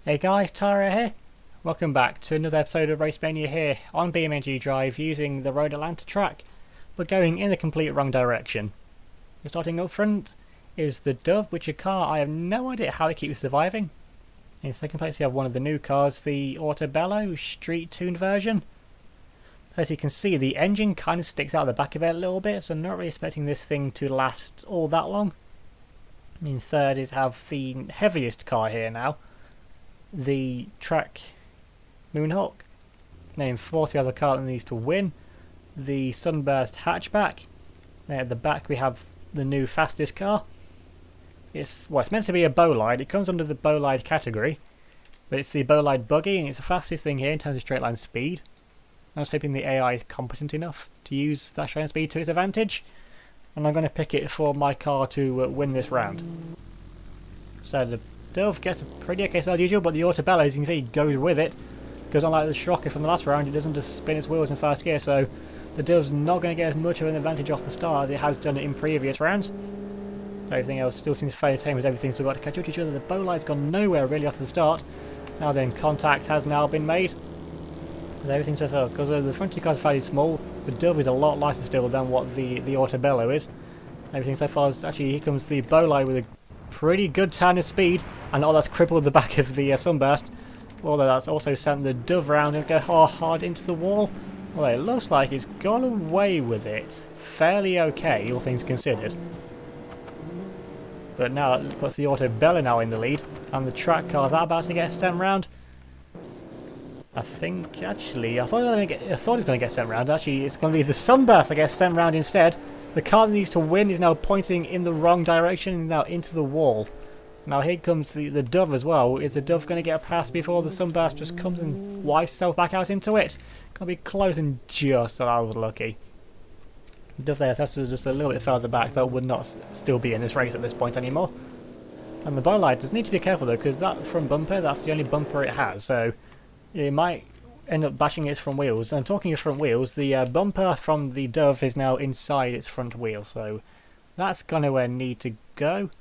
Hey guys, Tara here. Welcome back to another episode of Mania here on BeamNg.drive using the Road Atlanta track, but going in the complete wrong direction. Starting up front is the Dove, which is a car I have no idea how it keeps surviving. In second place we have one of the new cars, the Autobello street tuned version. As you can see, the engine kind of sticks out the back of it a little bit, so I'm not really expecting this thing to last all that long. In third is have the heaviest car here now, the track Moonhawk. Then in fourth we have the car that needs to win, the Sunburst hatchback. Then at the back we have the new fastest car. It's meant to be a Bolide. It comes under the Bolide category, but it's the Bolide buggy and it's the fastest thing here in terms of straight line speed. I was hoping the AI is competent enough to use that straight line speed to its advantage, and I'm going to pick it for my car to win this round. So the Dove gets a pretty okay start as usual, but the Autobello, as you can see, goes with it. Because unlike the Schrocker from the last round, it doesn't just spin its wheels in first gear, so the Dove's not going to get as much of an advantage off the start as it has done in previous rounds. Everything else still seems fairly the same as everything's still got to catch up to each other. The Bolide's gone nowhere really off the start. Now then, contact has now been made. And everything's so far, because the front two cars are fairly small, the Dove is a lot lighter still than what the Autobello is. Everything so far is actually, here comes the Bolide with a pretty good turn of speed, and that's crippled the back of the Sunburst. Although that's also sent the Dove round and go hard into the wall. Although it looks like it's gone away with it fairly okay, all things considered. But now that puts the Autobello now in the lead, and the track car is about to get sent round. I think actually, I thought it was going to get sent round. Actually, it's going to be the Sunburst that gets sent round instead. The car that needs to win is now pointing in the wrong direction and now into the wall. Now here comes the Dove as well. Is the Dove going to get a pass before the Sunburst just comes and wipes itself back out into it? Going to be close and just so I was lucky. Dove there, that's just a little bit further back. That would not still be in this race at this point anymore. And the Bolide does need to be careful though, because that front bumper, that's the only bumper it has. So it might end up bashing its front wheels. And talking of front wheels, the bumper from the Dove is now inside its front wheel. So that's kind of where it need to go.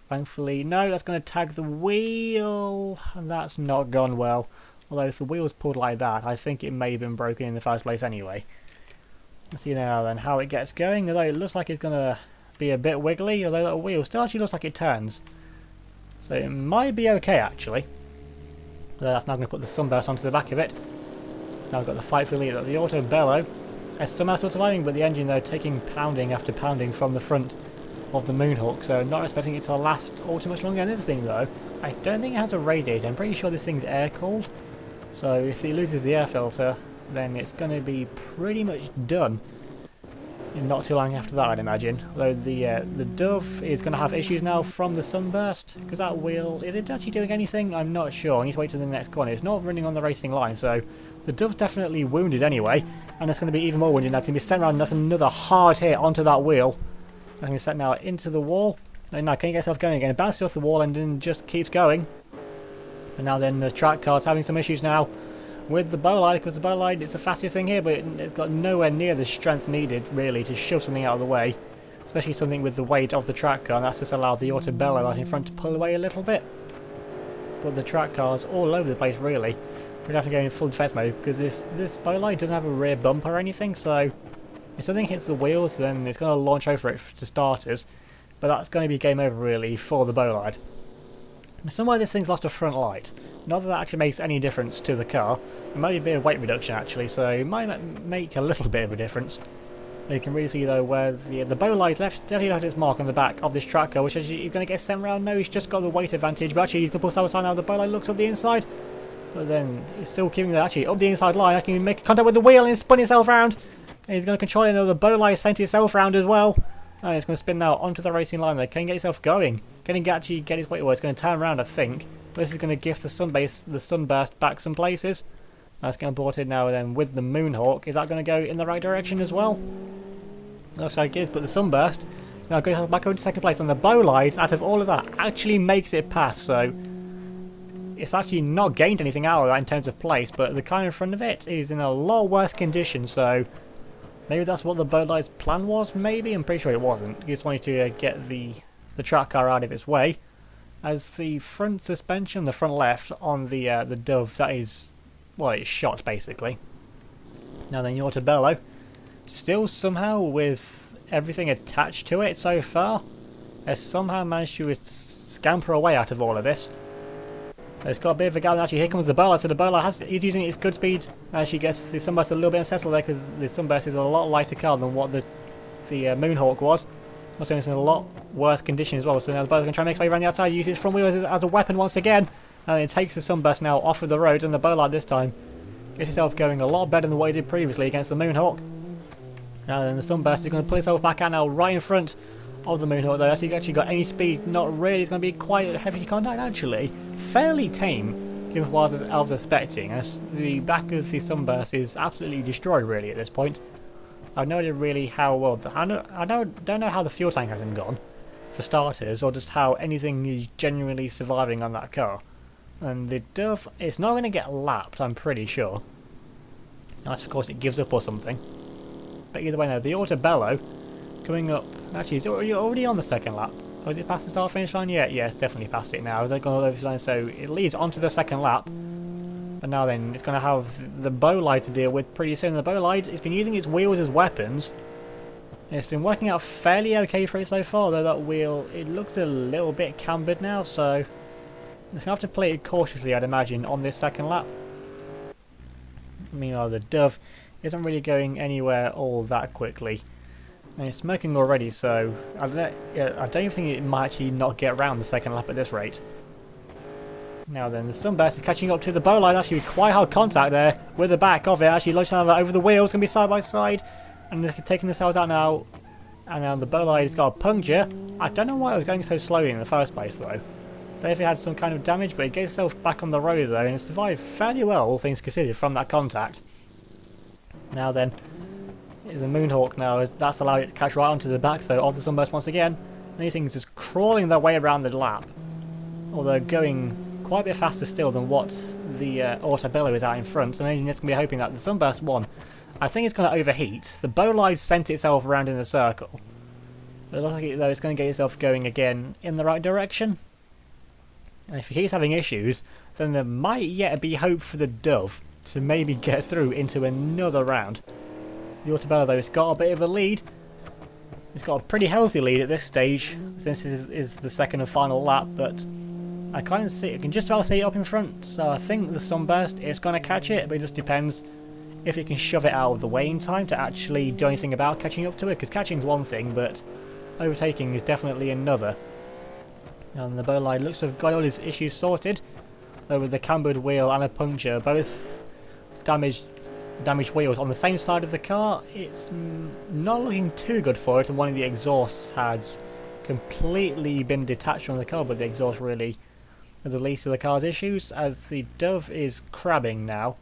Thankfully, no, that's going to tag the wheel, and that's not gone well. Although if the wheel's pulled like that, I think it may have been broken in the first place anyway. Let's see now then how it gets going, although it looks like it's going to be a bit wiggly, although that wheel still actually looks like it turns. So it might be okay actually. Although that's now going to put the Sunburst onto the back of it. Now we've got the fight for the lead at the Autobello. It's somehow still surviving, but the engine though taking pounding after pounding from the front of the Moonhawk, so not expecting it to last all too much longer. And this thing though, I don't think it has a radiator. I'm pretty sure this thing's air cooled, so if it loses the air filter then it's going to be pretty much done not too long after that, I'd imagine. Although the Dove is going to have issues now from the Sunburst, because that wheel, is it actually doing anything? I'm not sure. I need to wait till the next corner. It's not running on the racing line, so the Dove's definitely wounded anyway, and it's going to be even more wounded now. It's going to be sent around, and that's another hard hit onto that wheel. I'm going to set now into the wall. And now can you get yourself going again? It bounces off the wall and then just keeps going. And now then the track car's having some issues now with the Bolide, because the Bolide is the fastest thing here, but it's got nowhere near the strength needed really to shove something out of the way. Especially something with the weight of the track car, and that's just allowed the Autobello out in front to pull away a little bit. But the track car's all over the place really. We'd have to go in full defense mode, because this Bolide doesn't have a rear bumper or anything, so if something hits the wheels, then it's going to launch over it to starters, but that's going to be game over really for the Bolide. Somewhere this thing's lost a front light. Not that actually makes any difference to the car. It might be a bit of weight reduction actually, so it might make a little bit of a difference. You can really see though where the Bolide's definitely left its mark on the back of this track car, which is you're going to get sent round. No, he's just got the weight advantage, but actually you can pull side by side now. The Bolide looks up the inside, but then it's still keeping that actually up the inside line. I can make contact with the wheel and it's spun itself round. And he's going to control it, and the Bolide sent itself round as well. And it's going to spin now onto the racing line there. Can he get himself going? Can he actually get his weight? Well, it's going to turn around, I think. But this is going to give the Sunburst back some places. That's getting aborted now then with the Moonhawk. Is that going to go in the right direction as well? Looks like it is, but the Sunburst now goes back over to second place. And the Bolide, out of all of that, actually makes it past. So it's actually not gained anything out of that in terms of place, but the car in front of it is in a lot worse condition, so maybe that's what the Bolide's plan was, maybe? I'm pretty sure it wasn't. He just wanted to get the track car out of its way. as the front suspension, the front left on the Dove, that is, well, it's shot basically. Now then, the Autobello, still somehow with everything attached to it so far, has somehow managed to scamper away out of all of this. It's got a bit of a gap. Actually, here comes the Bowler. So the Bowler is using its good speed. Actually gets the Sunburst a little bit unsettled there because the Sunburst is a lot lighter car than what the Moonhawk was. Also, it's in a lot worse condition as well. So now the Bowler's going to try and make his way around the outside, use his front wheel as a weapon once again. And it takes the Sunburst now off of the road, and the Bowler this time gets himself going a lot better than what he did previously against the Moonhawk. Now then, the Sunburst is going to pull itself back out now right in front of the Moonhawk though. Actually got any speed, not really. It's going to be quite a heavy contact actually. Fairly tame, given what I was expecting, as the back of the Sunburst is absolutely destroyed really at this point. I have no idea really how well, I don't know how the fuel tank hasn't gone, for starters, or just how anything is genuinely surviving on that car. And the Dove, it's not going to get lapped, I'm pretty sure. Unless of course it gives up or something. But either way now, the Autobello coming up. Actually, it's already on the second lap. Oh, is it past the start finish line yet? Yeah, it's definitely past it now. It's gone over the line, so it leads onto the second lap. But now then, it's going to have the Bolide to deal with pretty soon. The Bolide, it's been using its wheels as weapons. It's been working out fairly okay for it so far, though that wheel, it looks a little bit cambered now, so it's going to have to play it cautiously, I'd imagine, on this second lap. Meanwhile, the Dove isn't really going anywhere all that quickly. And it's smoking already, so I don't think it might actually not get around the second lap at this rate. Now then, the Sunburst is catching up to the Bolide, actually with quite hard contact there with the back of it. Actually, launching over the wheels, going to be side by side, and they're taking themselves out now. And now the Bolide has got a puncture. I don't know why it was going so slowly in the first place, though. Don't know if it had some kind of damage, but it gets itself back on the road though, and it survived fairly well, all things considered, from that contact. Now then, the Moonhawk now, that's allowed it to catch right onto the back though of the Sunburst once again. And these things just crawling their way around the lap, although going quite a bit faster still than what the Autobello is out in front. So I'm just going to be hoping that the Sunburst won. I think it's going to overheat. The Bolide sent itself around in a circle. It looks like though it's going to get itself going again in the right direction. And if it keeps having issues, then there might yet be hope for the Dove to maybe get through into another round. The Autobello though, it's got a bit of a lead. It's got a pretty healthy lead at this stage. This is the second and final lap, but I can't see it. I can just about see it up in front. So I think the Sunburst is going to catch it, but it just depends if it can shove it out of the way in time to actually do anything about catching up to it. Because catching is one thing, but overtaking is definitely another. And the Bolide looks to have got all his issues sorted, though with the cambered wheel and a puncture, both damaged wheels on the same side of the car. It's not looking too good for it, and one of the exhausts has completely been detached from the car, but the exhaust really are the least of the car's issues, as the Dove is crabbing now.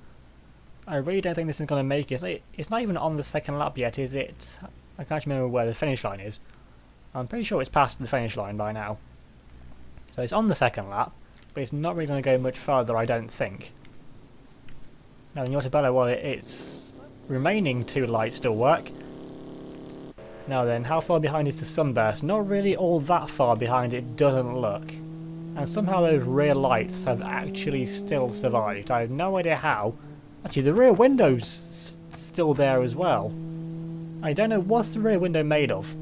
I really don't think this is going to make it. It's not even on the second lap yet, is it? I can't remember where the finish line is. I'm pretty sure it's past the finish line by now. So it's on the second lap, but it's not really going to go much further, I don't think. Now the Autobello, well, its remaining two lights still work. Now then, how far behind is the Sunburst? Not really all that far behind, it doesn't look. And somehow those rear lights have actually still survived. I have no idea how. Actually, the rear window's still there as well. I don't know what's the rear window made of,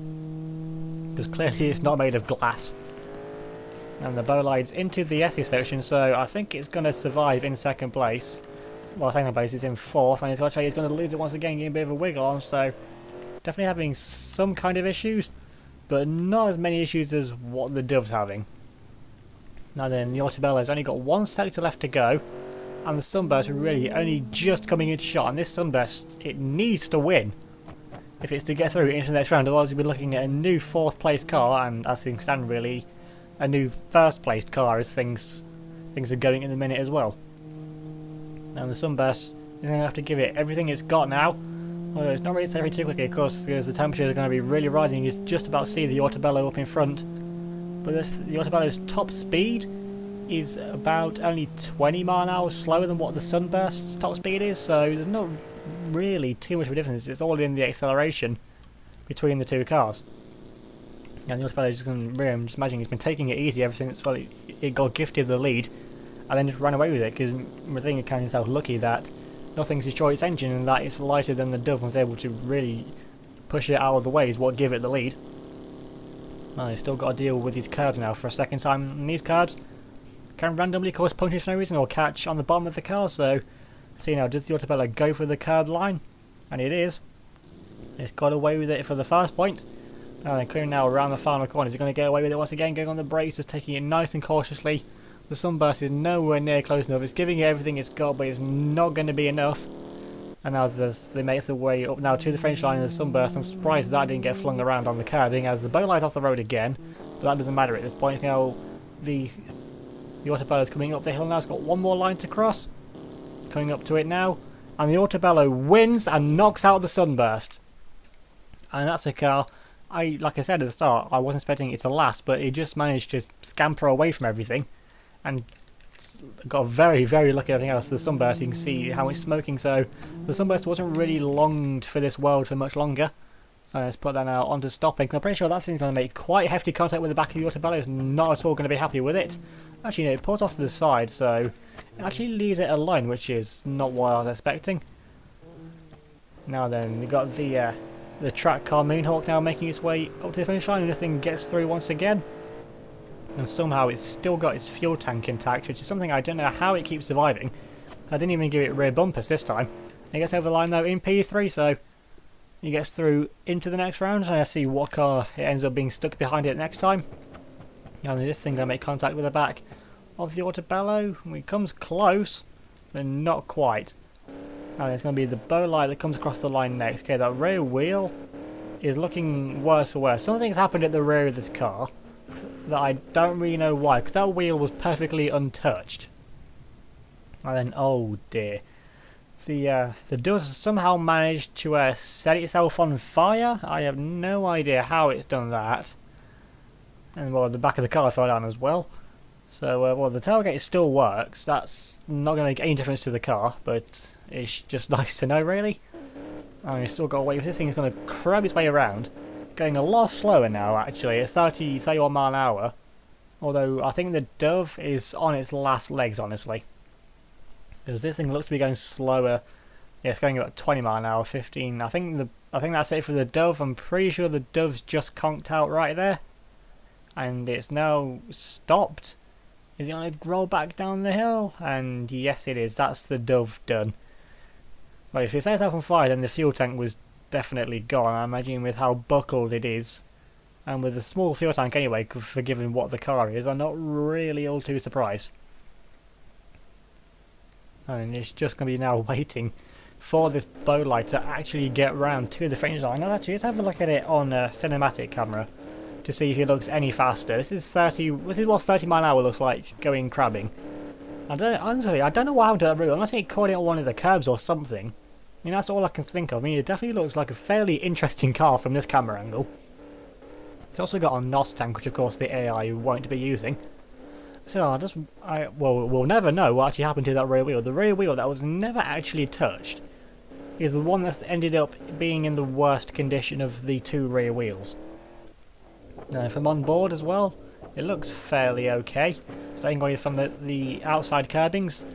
because clearly it's not made of glass. And the Bolide's into the SE section, so I think it's going to survive in second place. Well, second place is in fourth, and it's going to lose it once again, getting a bit of a wiggle on, so definitely having some kind of issues, but not as many issues as what the Dove's having. Now then, the Autobello's only got one sector left to go, and the Sunburst really only just coming into shot, and this Sunburst, it needs to win if it's to get through into the next round, otherwise we'll be looking at a new fourth place car, and as things stand really, a new first place car as things are going in the minute as well. And the Sunburst is going to have to give it everything it's got now. Although it's not really very too quickly, of course, because the temperatures are going to be really rising. You can just about see the Autobello up in front. But the Autobello's top speed is about only 20 mile an hour slower than what the Sunburst's top speed is, so there's not really too much of a difference. It's all in the acceleration between the two cars. And the autopilot just going to just imagine he's been taking it easy ever since it got gifted the lead, and then just ran away with it because we're thinking kind of himself lucky that nothing's destroyed its engine and that it's lighter than the Dove and was able to really push it out of the way is what give it the lead. Well, he's still got to deal with these curbs now for a second time, and these curbs can randomly cause punctures for no reason or catch on the bottom of the car. So see now, does the autopilot go for the curb line? And it is. It's got away with it for the first point. And then clearing now around the final corner. Is he going to get away with it once again? Going on the brakes, just taking it nice and cautiously. The sunburst is nowhere near close enough. It's giving it everything it's got, but it's not going to be enough. And now as they make their way up now to the finish line in the sunburst, I'm surprised that didn't get flung around on the curbing as the bow light off the road again. But that doesn't matter at this point. Now the autopilot is coming up the hill now. It's got one more line to cross. Coming up to it now. And the autopilot wins and knocks out the sunburst. And that's a car, like I said at the start, I wasn't expecting it to last, but it just managed to scamper away from everything. And got very, very lucky, I think, else the sunburst. You can see how much smoking, so the sunburst wasn't really longed for this world for much longer. Let's put that now onto stopping. I'm pretty sure that thing's going to make quite hefty contact with the back of the autopilot. It's not at all going to be happy with it. Actually, no, it pulls off to the side, so it actually leaves it alone, which is not what I was expecting. Now then, we got the track car Moonhawk now making its way up to the finish line, and this thing gets through once again. And somehow it's still got its fuel tank intact, which is something I don't know how it keeps surviving. I didn't even give it rear bumpers this time. It gets over the line though in P3, so it gets through into the next round, and I see what car it ends up being stuck behind it next time. And this thing going to make contact with the back of the Autobello. It comes close, but not quite. And it's going to be the bow light that comes across the line next. Okay, that rear wheel is looking worse for worse. Something's happened at the rear of this car that I don't really know why, because that wheel was perfectly untouched. And then, oh dear. The Dove somehow managed to set itself on fire. I have no idea how it's done that. And well, the back of the car fell down as well. So, well, the tailgate still works. That's not going to make any difference to the car, but it's just nice to know, really. I mean, it's still got to wait. This thing is going to crab its way around. Going a lot slower now, actually, at 31 mile an hour. Although, I think the Dove is on its last legs, honestly. Because this thing looks to be going slower. Yeah, it's going about 20 mile an hour, 15. I think that's it for the Dove. I'm pretty sure the Dove's just conked out right there. And it's now stopped. Is it going to roll back down the hill? And yes, it is. That's the Dove done. Well, if it set itself on fire, then the fuel tank was definitely gone. I imagine with how buckled it is. And with a small fuel tank anyway, for given what the car is, I'm not really all too surprised. And it's just going to be now waiting for this bow light to actually get round to the finish line. Now, actually, let's have a look at it on a cinematic camera to see if it looks any faster. This is what 30 mile an hour looks like going crabbing. Honestly, I don't know what happened to that route, unless it caught it on one of the curbs or something. I mean, that's all I can think of. I mean, it definitely looks like a fairly interesting car from this camera angle. It's also got a NOS tank, which of course the AI won't be using. So well, we'll never know what actually happened to that rear wheel. The rear wheel that was never actually touched is the one that's ended up being in the worst condition of the two rear wheels. Now, if I'm on board as well, it looks fairly okay. Starting going from the outside curbings.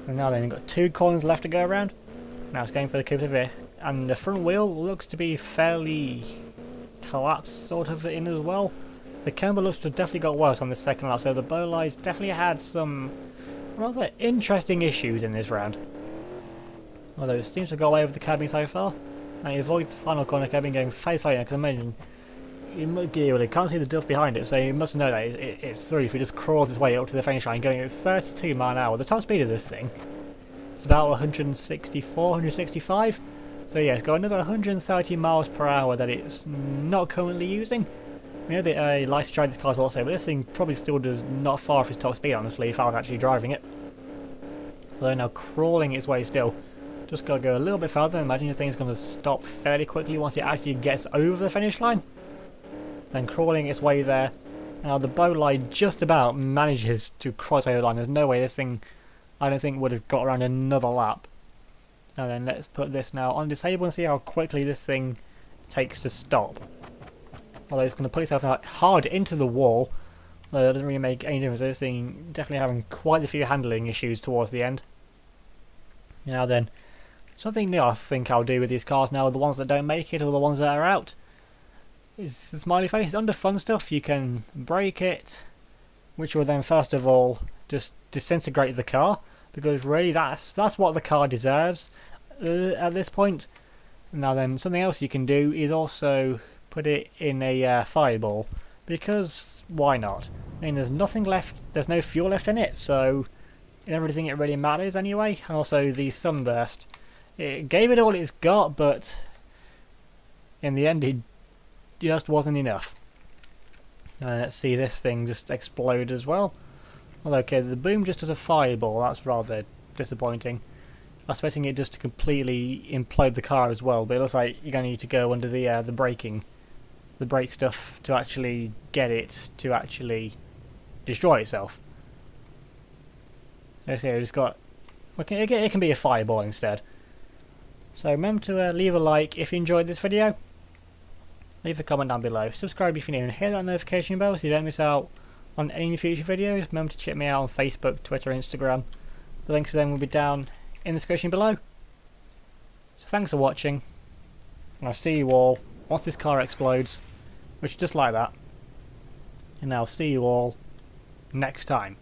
And now then, we've got two corners left to go around. Now it's going for the curve of here. And the front wheel looks to be fairly collapsed sort of in as well. The camber looks to have definitely got worse on the second lap, so the bow lights definitely had some rather interesting issues in this round. Although it seems to have got away with the curbing so far. And it avoids the final corner curbing going face out, because I imagine you can't see the Dove behind it, so you must know that it's through if it just crawls its way up to the finish line going at 32 mile an hour. The top speed of this thing is about 164, 165. So yeah, it's got another 130 miles per hour that it's not currently using. I know that I like to drive these cars also, but this thing probably still does not far off its top speed, honestly, if I was actually driving it. Although now crawling its way still. Just got to go a little bit further. Imagine the thing's going to stop fairly quickly once it actually gets over the finish line. Then crawling its way there. Now the bow light just about manages to cross over the line. There's no way this thing, I don't think, would have got around another lap. Now then, let's put this now on disable and see how quickly this thing takes to stop. although it's going to put itself out hard into the wall. Although it doesn't really make any difference. This thing definitely having quite a few handling issues towards the end. Now then, something new I think I'll do with these cars now, the ones that don't make it or the ones that are out, is the smiley face. Under fun stuff you can break it, which will then first of all just disintegrate the car, because really that's what the car deserves at this point. Now then, something else you can do is also put it in a fireball, because why not? I mean, there's nothing left, there's no fuel left in it, so in everything it really matters anyway. And also the sunburst, it gave it all it's got, but in the end it just wasn't enough. Let's see this thing just explode as well. Well, okay, the boom just as a fireball, that's rather disappointing. I was expecting it just to completely implode the car as well, but it looks like you're going to need to go under the brake stuff to actually get it to actually destroy itself. Okay, we just got... it can be a fireball instead. So remember to leave a like if you enjoyed this video. Leave a comment down below. Subscribe if you're new and hit that notification bell so you don't miss out on any future videos. Remember to check me out on Facebook, Twitter, Instagram. The links to them will be down in the description below. So thanks for watching, and I'll see you all once this car explodes, which is just like that. And I'll see you all next time.